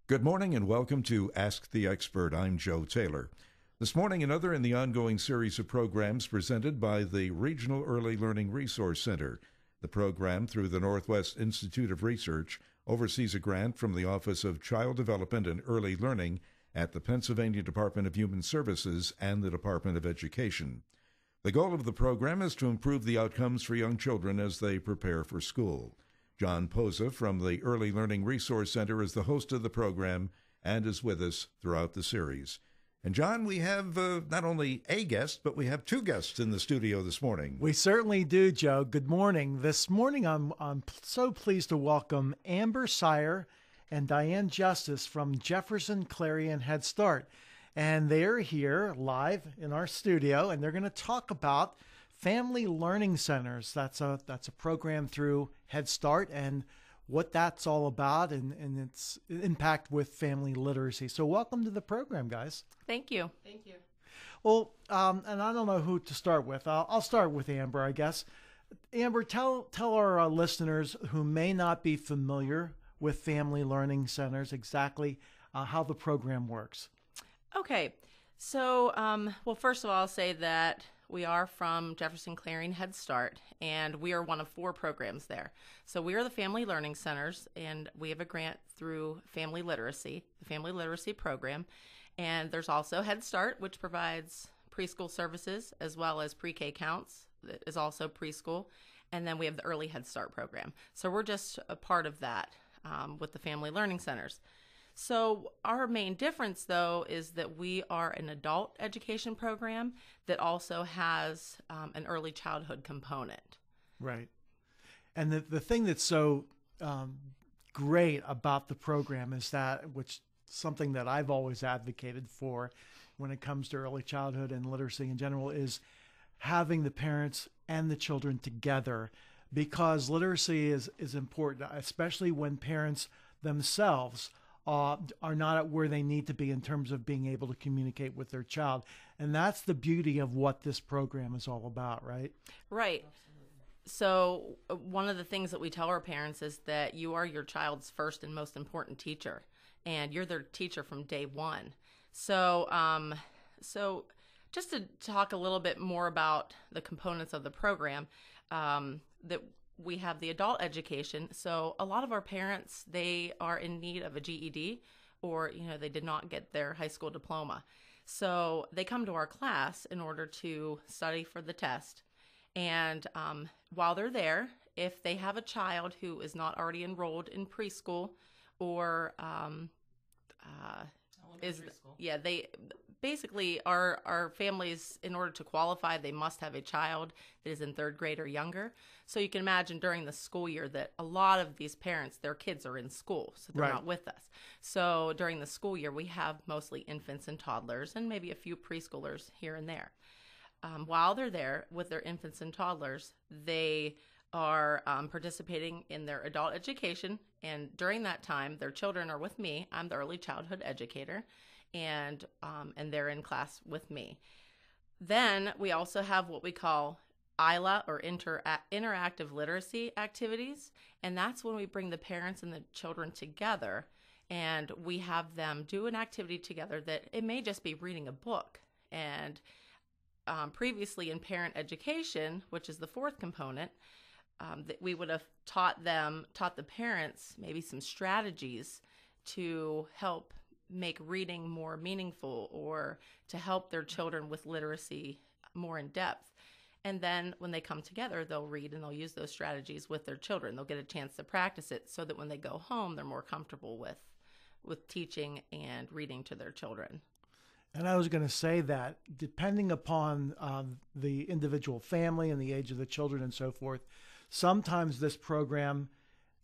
Good morning and welcome to Ask the Expert. I'm Joe Taylor. This morning, another in the ongoing series of programs presented by the Regional Early Learning Resource Center. The program, through the Northwest Institute of Research, oversees a grant from the Office of Child Development and Early Learning at the Pennsylvania Department of Human Services and the Department of Education. The goal of the program is to improve the outcomes for young children as they prepare for school. John Poza from the Early Learning Resource Center is the host of the program and is with us throughout the series. And John, we have not only a guest, but we have two guests in the studio this morning. We certainly do, Joe. Good morning. This morning I'm so pleased to welcome Amber Siar and Diane Justice from Jefferson Clarion Head Start. And they're here live in our studio, and they're going to talk about Family Learning Centers. That's a program through Head Start and what that's all about and its impact with family literacy. So welcome to the program, guys. Thank you. Thank you. Well, and I don't know who to start with. I'll start with Amber, I guess. Amber, tell our listeners who may not be familiar with Family Learning Centers exactly how the program works. Okay. So, well, first of all, I'll say that we are from Jefferson Clarion Head Start, and we are one of 4 programs there. So we are the Family Learning Centers, and we have a grant through Family Literacy, the Family Literacy Program. And there's also Head Start, which provides preschool services as well as pre-K counts. That is also preschool. And then we have the Early Head Start program. So we're just a part of that with the Family Learning Centers. So our main difference, though, is that we are an adult education program that also has an early childhood component. Right. And the thing that's so great about the program is that, which something that I've always advocated for when it comes to early childhood and literacy in general, is having the parents and the children together, because literacy is important, especially when parents themselves are not at where they need to be in terms of being able to communicate with their child. And that's the beauty of what this program is all about, right? Right. So one of the things that we tell our parents is that you are your child's first and most important teacher, and you're their teacher from day one. So, just to talk a little bit more about the components of the program, that we have the adult education. So a lot of our parents, they are in need of a GED, or, they did not get their high school diploma. So they come to our class in order to study for the test. And while they're there, if they have a child who is not already enrolled in preschool or they basically, our families, in order to qualify, they must have a child that is in 3rd grade or younger. So you can imagine during the school year that a lot of these parents, their kids are in school, so they're not with us. So during the school year, we have mostly infants and toddlers and maybe a few preschoolers here and there. While they're there with their infants and toddlers, they are participating in their adult education. And during that time, their children are with me. I'm the early childhood educator, and they're in class with me. Then we also have what we call ILA, or interactive literacy activities. And that's when we bring the parents and the children together, and we have them do an activity together that it may just be reading a book. And previously in parent education, which is the 4th component, that we would have taught the parents maybe some strategies to help make reading more meaningful, or to help their children with literacy more in depth. And then when they come together, they'll read and they'll use those strategies with their children. They'll get a chance to practice it so that when they go home, they're more comfortable with teaching and reading to their children. And I was going to say that depending upon the individual family and the age of the children and so forth, sometimes this program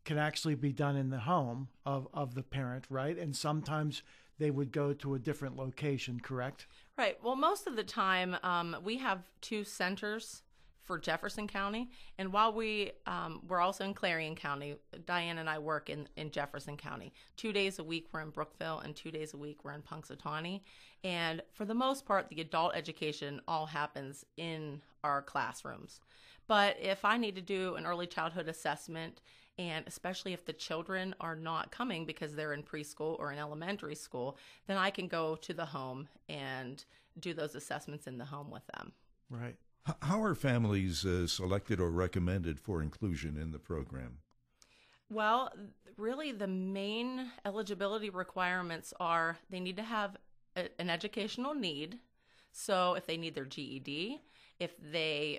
can actually be done in the home of the parent, right? And sometimes they would go to a different location, correct? Right. Well, most of the time, we have 2 centers for Jefferson County. And while we're also in Clarion County, Diane and I work in Jefferson County. 2 days a week we're in Brookville, and 2 days a week we're in Punxsutawney. And for the most part, the adult education all happens in our classrooms. But if I need to do an early childhood assessment And especially if the children are not coming because they're in preschool or in elementary school, then I can go to the home and do those assessments in the home with them. Right. How are families selected or recommended for inclusion in the program? Well, really the main eligibility requirements are they need to have an educational need. So if they need their GED, if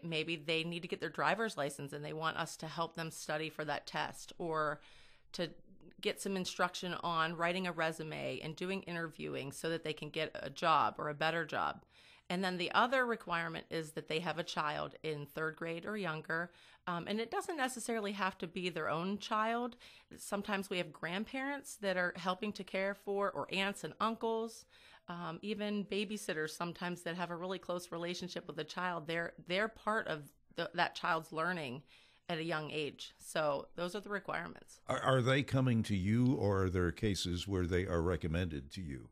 maybe they need to get their driver's license and they want us to help them study for that test, or to get some instruction on writing a resume and doing interviewing so that they can get a job or a better job. And then the other requirement is that they have a child in third grade or younger. And it doesn't necessarily have to be their own child. Sometimes we have grandparents that are helping to care for, or aunts and uncles, even babysitters sometimes that have a really close relationship with the child. They're part of that child's learning at a young age. So those are the requirements. Are they coming to you, or are there cases where they are recommended to you?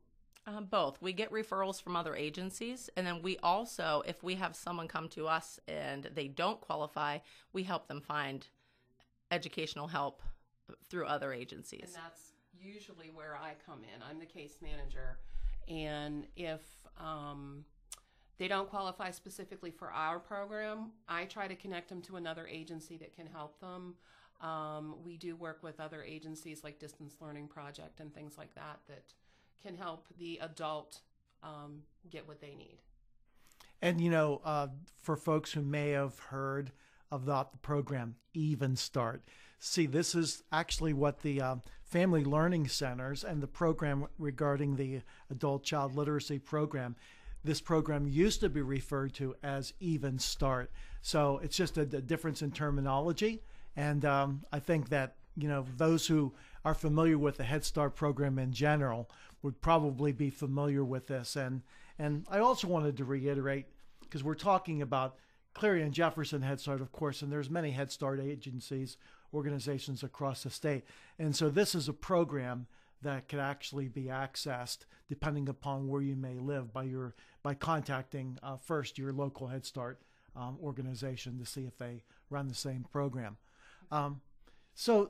Both. We get referrals from other agencies, and then we also, if we have someone come to us and they don't qualify, we help them find educational help through other agencies. And that's usually where I come in. I'm the case manager, and if they don't qualify specifically for our program, I try to connect them to another agency that can help them. We do work with other agencies like Distance Learning Project and things like that can help the adult get what they need. And, for folks who may have heard about the program Even Start, see, this is actually what the Family Learning Centers and the program regarding the Adult Child Literacy Program, this program used to be referred to as Even Start. So it's just a difference in terminology. And I think that, those who are familiar with the Head Start program in general would probably be familiar with this. And I also wanted to reiterate, because we're talking about Clarion-Jefferson Head Start, of course, and there's many Head Start agencies, organizations across the state. And so this is a program that could actually be accessed depending upon where you may live by contacting first your local Head Start organization to see if they run the same program. So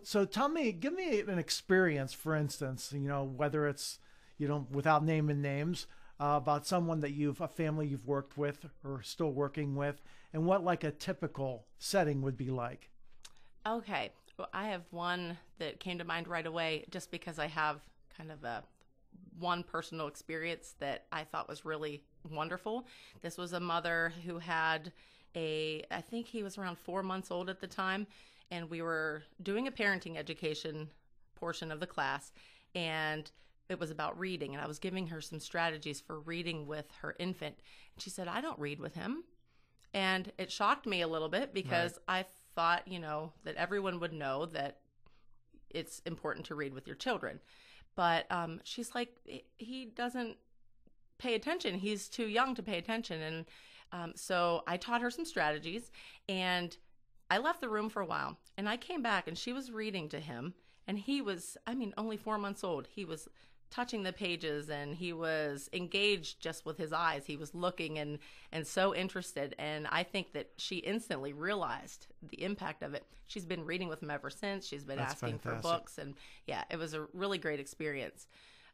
give me an experience, for instance, whether it's, without naming names, about someone that a family you've worked with or still working with, and what like a typical setting would be like. Okay. Well, I have one that came to mind right away just because I have kind of one personal experience that I thought was really wonderful. This was a mother who had I think he was around 4 months old at the time, and we were doing a parenting education portion of the class, and it was about reading, and I was giving her some strategies for reading with her infant. And she said, "I don't read with him." And it shocked me a little bit because I thought, that everyone would know that it's important to read with your children. But she's like, he doesn't pay attention. He's too young to pay attention. And so I taught her some strategies, and I left the room for a while, and I came back, and she was reading to him, and he was, only 4 months old. He was touching the pages, and he was engaged just with his eyes. He was looking and so interested, and I think that she instantly realized the impact of it. She's been reading with him ever since. She's been asking for books, and yeah, it was a really great experience.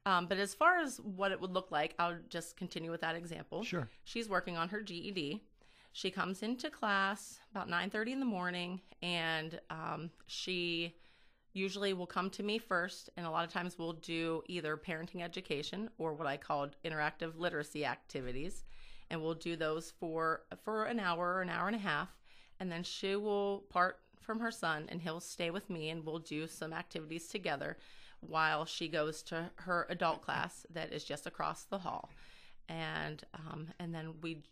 But as far as what it would look like, I'll just continue with that example. Sure. She's working on her GED. She comes into class about 9:30 in the morning, and she usually will come to me first, and a lot of times we'll do either parenting education or what I called interactive literacy activities, and we'll do those for an hour or an hour and a half, and then she will part from her son, and he'll stay with me, and we'll do some activities together while she goes to her adult class that is just across the hall. And then we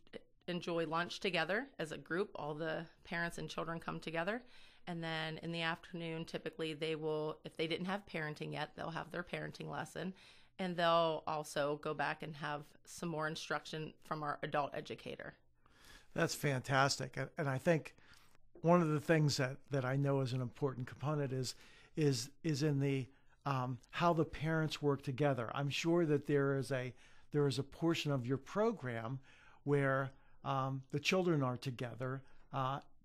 enjoy lunch together as a group. All the parents and children come together. And then in the afternoon, typically they will, if they didn't have parenting yet, they'll have their parenting lesson. And they'll also go back and have some more instruction from our adult educator. That's fantastic. And I think one of the things that I know is an important component is in the how the parents work together. I'm sure that there is a portion of your program where the children are together,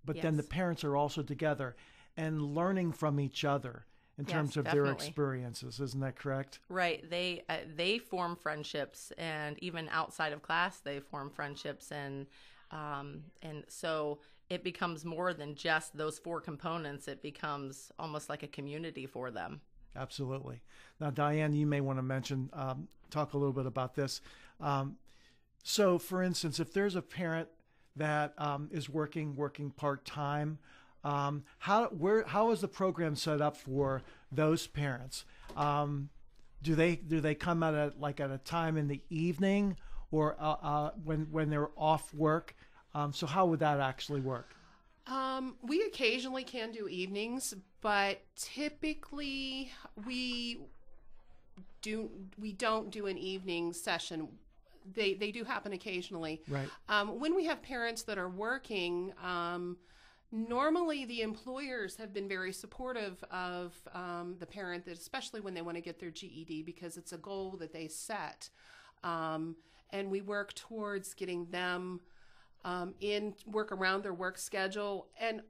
but Yes. then the parents are also together. and learning from each other in Yes, terms of their definitely. experiences. Isn't that correct? Right. They form friendships, and even outside of class, they form friendships, and so it becomes more than just those four components. It becomes almost like a community for them. Absolutely. Now, Diane, you may want to mention, talk a little bit about this. So, for instance, if there's a parent that is working part-time, how is the program set up for those parents? Do they come at a time in the evening, or when they're off work? So how would that actually work? We occasionally can do evenings, but typically we don't do an evening session. They do happen occasionally. Right. When we have parents that are working, normally the employers have been very supportive of the parent, that especially when they want to get their GED, because it's a goal that they set. And we work towards getting them work around their work schedule. And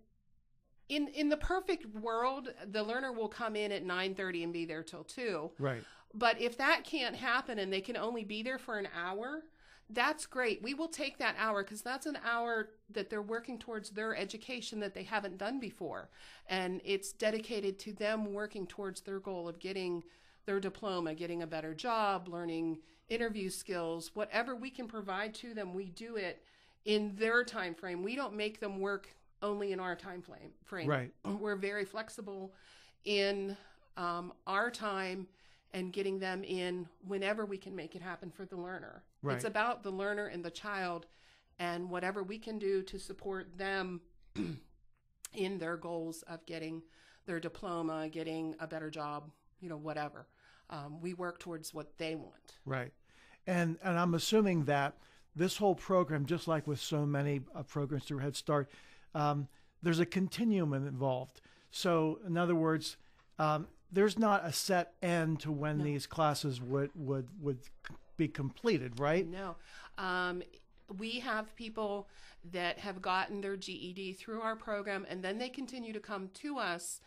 in the perfect world, the learner will come in at 9:30 and be there till 2. Right. But if that can't happen and they can only be there for an hour, that's great. We will take that hour, because that's an hour that they're working towards their education that they haven't done before. And it's dedicated to them working towards their goal of getting their diploma, getting a better job, learning interview skills. Whatever we can provide to them, we do it in their time frame. We don't make them work only in our time frame. Right. We're very flexible in our time, and getting them in whenever we can make it happen for the learner. Right. It's about the learner and the child, and whatever we can do to support them in their goals of getting their diploma, getting a better job, whatever. We work towards what they want. Right. And I'm assuming that this whole program, just like with so many programs through Head Start, there's a continuum involved. So, in other words, there's not a set end to when these classes would be completed, right? No. We have people that have gotten their GED through our program, and then they continue to come to us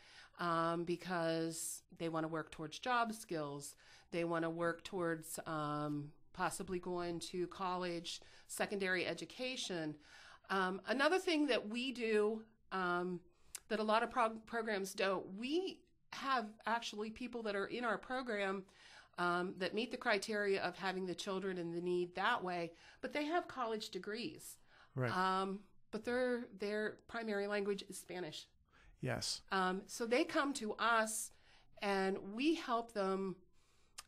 because they want to work towards job skills. They want to work towards possibly going to college, secondary education. Another thing that we do that a lot of programs don't, we have actually people that are in our program that meet the criteria of having the children and the need that way, but they have college degrees. Right. But their primary language is Spanish. Yes. So they come to us, and we help them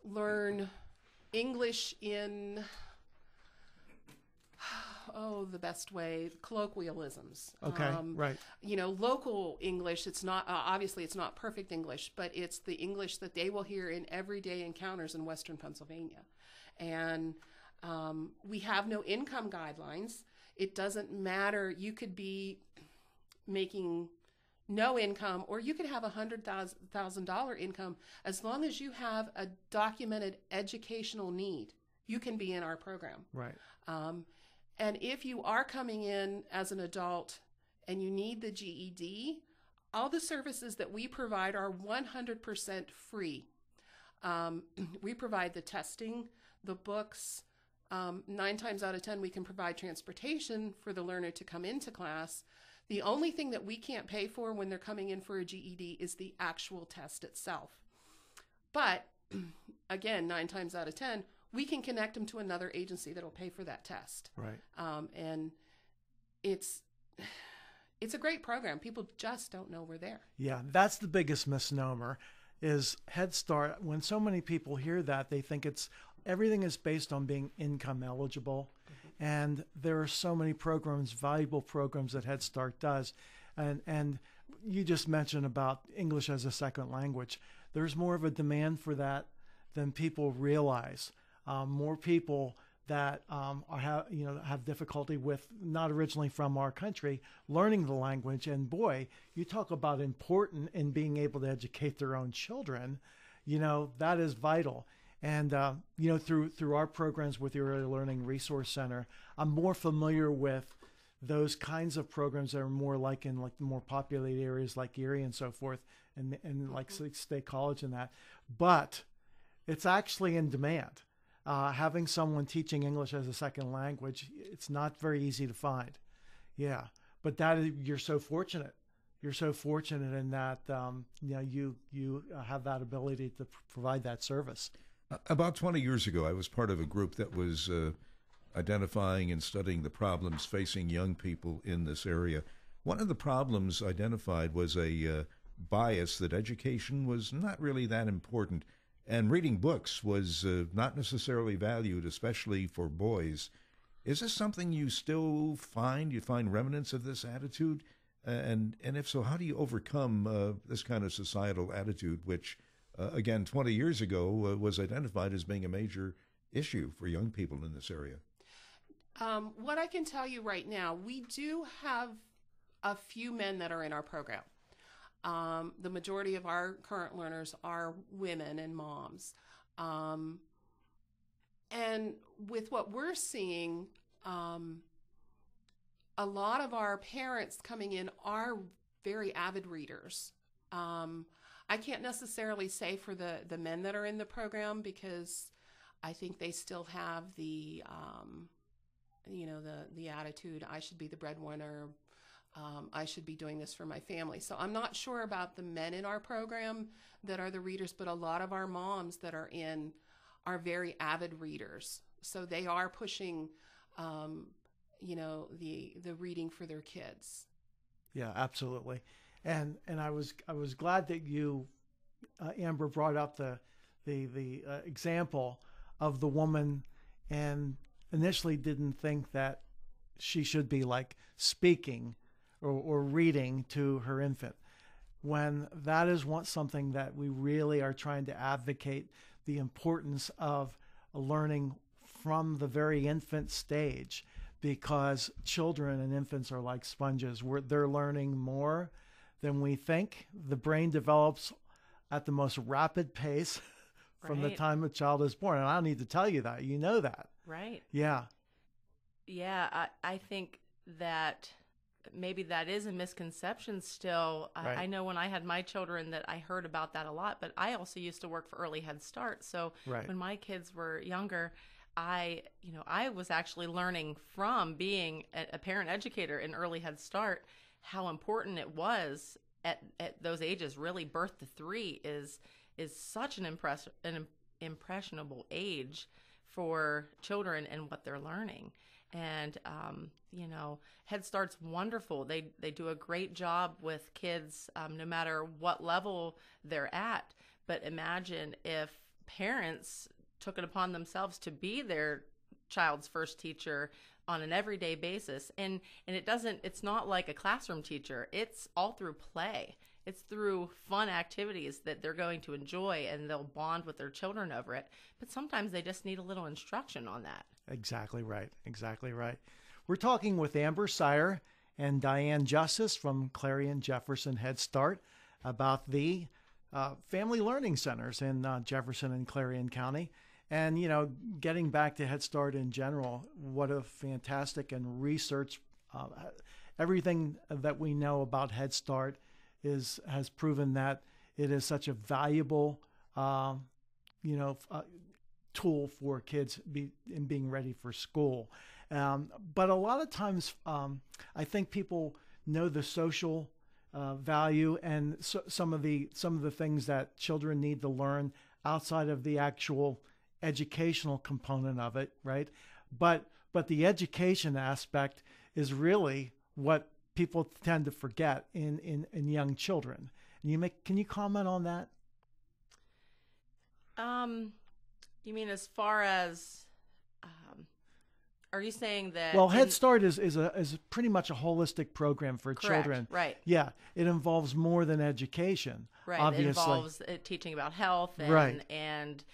learn English in the best way, colloquialisms. Okay, right. Local English, it's not, obviously it's not perfect English, but it's the English that they will hear in everyday encounters in Western Pennsylvania. And we have no income guidelines. It doesn't matter. You could be making no income, or you could have $100,000 income. As long as you have a documented educational need, you can be in our program. Right. And if you are coming in as an adult and you need the GED, all the services that we provide are 100% free. We provide the testing, the books. 9 times out of 10, we can provide transportation for the learner to come into class. The only thing that we can't pay for when they're coming in for a GED is the actual test itself. But again, 9 times out of 10, we can connect them to another agency that'll pay for that test. Right. And it's a great program. People just don't know we're there. Yeah, that's the biggest misnomer is Head Start. When so many people hear that, they think everything is based on being income eligible. Mm-hmm. And there are so many programs, valuable programs that Head Start does. And you just mentioned about English as a second language. There's more of a demand for that than people realize. More people that have difficulty with, not originally from our country, learning the language. And boy, you talk about important in being able to educate their own children. That is vital. And through our programs with the Early Learning Resource Center, I'm more familiar with those kinds of programs that are more like in like the more populated areas like Erie and so forth, and like State College and that. But it's actually in demand. Having someone teaching English as a second language, it's not very easy to find. Yeah, but you're so fortunate. You're so fortunate in that you have that ability to provide that service. About 20 years ago, I was part of a group that was identifying and studying the problems facing young people in this area. One of the problems identified was a bias that education was not really that important, and reading books was not necessarily valued, especially for boys. Is this something you still find? You find remnants of this attitude? And if so, how do you overcome this kind of societal attitude, which, again, 20 years ago was identified as being a major issue for young people in this area? What I can tell you right now, we do have a few men that are in our program. The majority of our current learners are women and moms. And with what we're seeing, a lot of our parents coming in are very avid readers. I can't necessarily say for the men that are in the program, because I think they still have the attitude, I should be the breadwinner, I should be doing this for my family. So I'm not sure about the men in our program that are the readers, but a lot of our moms that are in are very avid readers. So they are pushing, the reading for their kids. Yeah, absolutely. And I was glad that you, Amber, brought up the example of the woman, and initially didn't think that she should be like speaking or reading to her infant, when that is something that we really are trying to advocate, the importance of learning from the very infant stage, because children and infants are like sponges. They're learning more than we think. The brain develops at the most rapid pace from the time a child is born. And I don't need to tell you that. You know that. Right. Yeah. Yeah, I think that maybe that is a misconception still. Right. I know when I had my children that I heard about that a lot, but I also used to work for Early Head Start. So when my kids were younger, I was actually learning from being a parent educator in Early Head Start how important it was at those ages. Really, birth to 3 is such an impressionable age for children and what they're learning. And Head Start's wonderful. They do a great job with kids, no matter what level they're at. But imagine if parents took it upon themselves to be their child's first teacher on an everyday basis. And it's not like a classroom teacher. It's all through play. It's through fun activities that they're going to enjoy, and they'll bond with their children over it. But sometimes they just need a little instruction on that. Exactly right. Exactly right. We're talking with Amber Siar and Diane Justice from Clarion-Jefferson Head Start about the family learning centers in Jefferson and Clarion County. And, getting back to Head Start in general, what a fantastic and research, everything that we know about Head Start has proven that it is such a valuable, tool for kids in being ready for school. But a lot of times, I think people know the social value and some of the things that children need to learn outside of the actual educational component of it, right? But the education aspect is really what people tend to forget in young children. And can you comment on that? You mean as far as, are you saying that? Well, Head Start is pretty much a holistic program for Correct, children. Right. Yeah, it involves more than education. Right. Obviously. It involves teaching about health and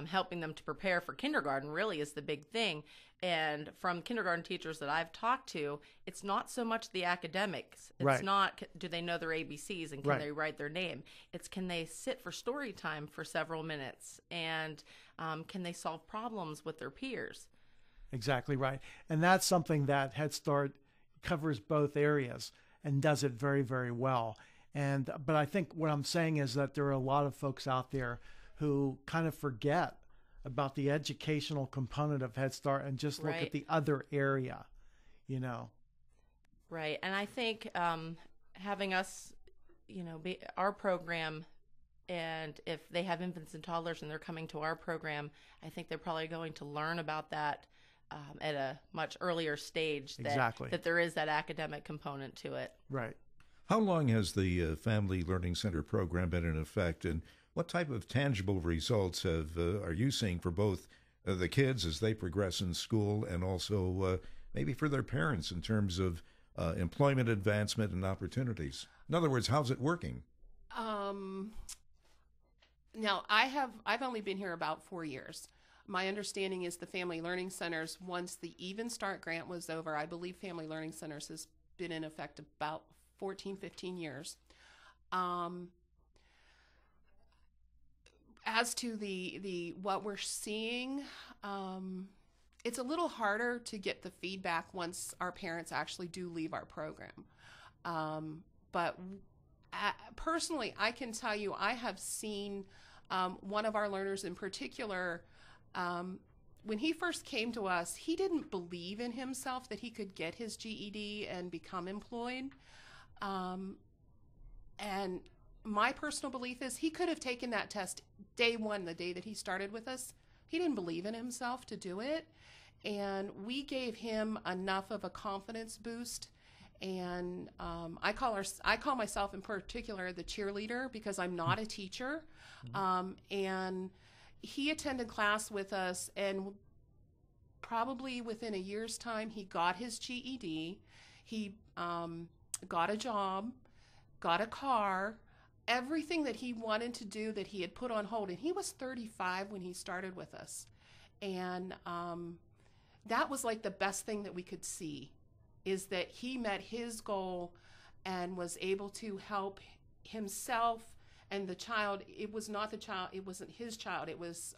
helping them to prepare for kindergarten. Really is the big thing. And from kindergarten teachers that I've talked to, it's not so much the academics. It's not, do they know their ABCs and can they write their name? It's, can they sit for story time for several minutes, and can they solve problems with their peers? Exactly right. And that's something that Head Start covers both areas and does it very, very well. But I think what I'm saying is that there are a lot of folks out there who kind of forget about the educational component of Head Start and just look at the other area, you know. Right. And I think having us, be our program, and if they have infants and toddlers and they're coming to our program, I think they're probably going to learn about that at a much earlier stage. That there is that academic component to it. Right. How long has the Family Learning Center program been in effect, and what type of tangible results are you seeing for both the kids as they progress in school and also maybe for their parents in terms of employment advancement and opportunities? In other words, how's it working? Now, I've only been here about 4 years. My understanding is the Family Learning Centers, once the Even Start grant was over, I believe Family Learning Centers has been in effect about 14, 15 years. As to the what we're seeing, it's a little harder to get the feedback once our parents actually do leave our program. But personally, I can tell you I have seen one of our learners in particular, when he first came to us, he didn't believe in himself that he could get his GED and become employed. And my personal belief is he could have taken that test day one, the day that he started with us. He didn't believe in himself to do it. And we gave him enough of a confidence boost. And I call myself in particular the cheerleader because I'm not a teacher. And he attended class with us, and probably within a year's time, he got his GED. He got a job, got a car, everything that he wanted to do that he had put on hold. And he was 35 when he started with us. And that was like the best thing that we could see, is that he met his goal and was able to help himself and the child. It was not the child, it wasn't his child, it was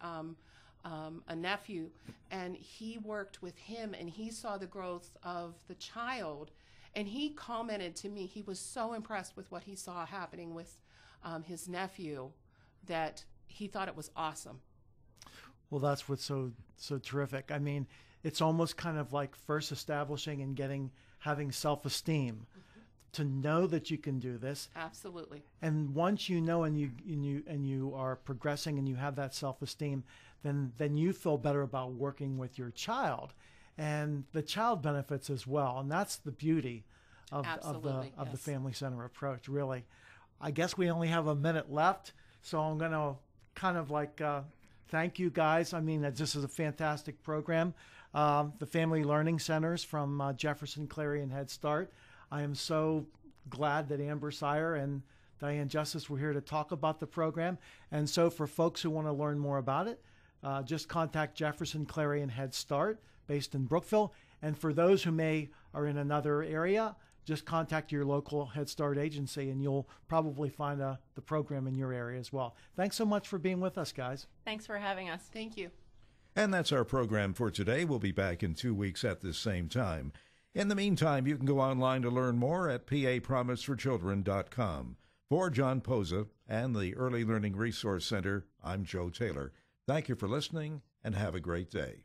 a nephew. And he worked with him, and he saw the growth of the child. And he commented to me, he was so impressed with what he saw happening with his nephew that he thought it was awesome. Well, that's what's so terrific. I mean, it's almost kind of like first establishing and having self-esteem to know that you can do this. Absolutely. And once you know and you are progressing and you have that self-esteem, then you feel better about working with your child, and the child benefits as well. And that's the beauty of the Family Center approach, really. I guess we only have a minute left, so I'm going to kind of thank you guys. I mean, this is a fantastic program. The Family Learning Centers from Jefferson, Clarion Head Start. I am so glad that Amber Siar and Diane Justice were here to talk about the program. And so for folks who want to learn more about it, just contact Jefferson Clarion Head Start based in Brookville. And for those who are in another area, just contact your local Head Start agency, and you'll probably find the program in your area as well. Thanks so much for being with us, guys. Thanks for having us. Thank you. And that's our program for today. We'll be back in 2 weeks at this same time. In the meantime, you can go online to learn more at papromiseforchildren.com. For John Poza and the Early Learning Resource Center, I'm Joe Taylor. Thank you for listening, and have a great day.